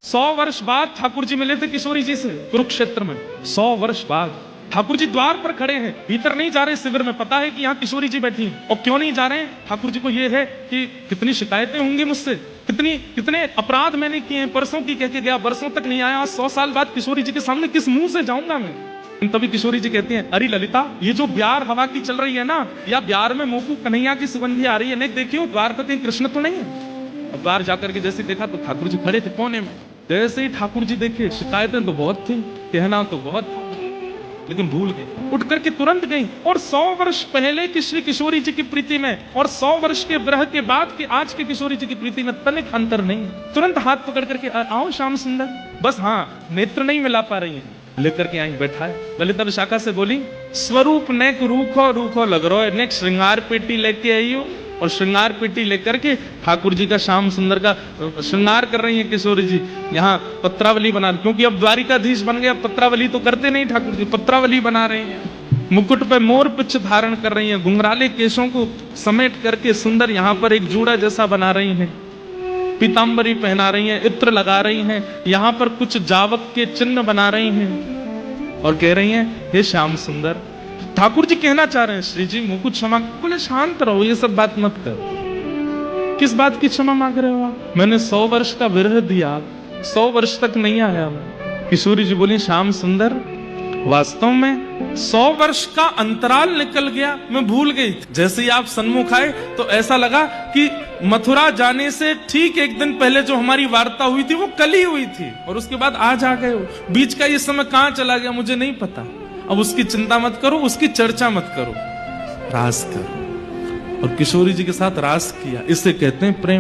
100 वर्ष बाद ठाकुर जी मिले थे किशोरी जी से कुरुक्षेत्र में। 100 वर्ष बाद ठाकुर जी द्वार पर खड़े हैं, भीतर नहीं जा रहे शिविर में। पता है कि यहाँ किशोरी जी बैठी हैं। और क्यों नहीं जा रहे हैं? ठाकुर जी को ये है कि कितनी शिकायतें होंगी मुझसे, कितने अपराध मैंने किए हैं, परसों की कह के गया, बरसों तक नहीं आया, 100 साल बाद किशोरी जी के सामने किस मुंह से जाऊंगा मैं? तभी किशोरी जी कहती हैं, अरे ललिता, ये जो ब्यार हवा की चल रही है ना, या ब्यार में मोकू कन्हैया की सुगंधी आ रही है, नहीं देखियो द्वार पर कहीं कृष्ण तो नहीं है? अब बाहर जाकर के जैसे देखा तो ठाकुर जी खड़े थे कोने में। जैसे ही ठाकुर जी देखे, शिकायतें तो बहुत थी, कहना तो बहुत था, लेकिन भूल गए, उठ करके तुरंत गई। और 100 वर्ष पहले की श्री किशोरी जी की प्रीति में और 100 वर्ष के विरह के बाद के आज के किशोरी जी की प्रीति में तनिक अंतर नहीं है। तुरंत हाथ पकड़ करके आओ श्याम सुंदर, बस हाँ नेत्र नहीं मिला पा रही है, लेकर के आई बैठा है। ललिता विशाखा से बोली, स्वरूप नेक रूखो रूखो लग रहा है, नेक श्रृंगार पेटी लेके आई हो, और श्रृंगार पेटी लेकर के ठाकुर जी का श्याम सुंदर का श्रृंगार कर रही है किशोरी जी। यहाँ पत्रावली बना, क्योंकि अब द्वारिकाधीश बन गया, पत्रावली तो करते नहीं ठाकुर जी, पत्रावली बना रही हैं। मुकुट पे मोर पिच्छ धारण कर रही हैं, घुंघराले केशों को समेट करके सुंदर यहाँ पर एक जूड़ा जैसा बना रही हैं, पीताम्बरी पहना रही हैं, इत्र लगा रही हैं, यहाँ पर कुछ जावक के चिन्ह बना रही हैं और कह रही हैं, हे श्याम सुंदर। ठाकुर जी कहना चाह रहे हैं, श्री जी मुकुट क्षमा, बोले शांत रहो, ये सब बात मत करो। किस बात की क्षमा मांग रहे हो आप? मैंने 100 वर्ष का विरह दिया, 100 वर्ष तक नहीं आया मैं। किशोरी जी बोली, श्याम सुंदर, वास्तव में 100 वर्ष का अंतराल निकल गया, मैं भूल गई। जैसे ही आप सन्मुख आए तो ऐसा लगा कि मथुरा जाने से ठीक एक दिन पहले जो हमारी वार्ता हुई थी वो कल ही हुई थी, और उसके बाद आज आ गए हो। बीच का ये समय कहाँ चला गया मुझे नहीं पता। अब उसकी चिंता मत करो, उसकी चर्चा मत करो, रास करो। और किशोरी जी के साथ रास किया, इसे कहते हैं प्रेम।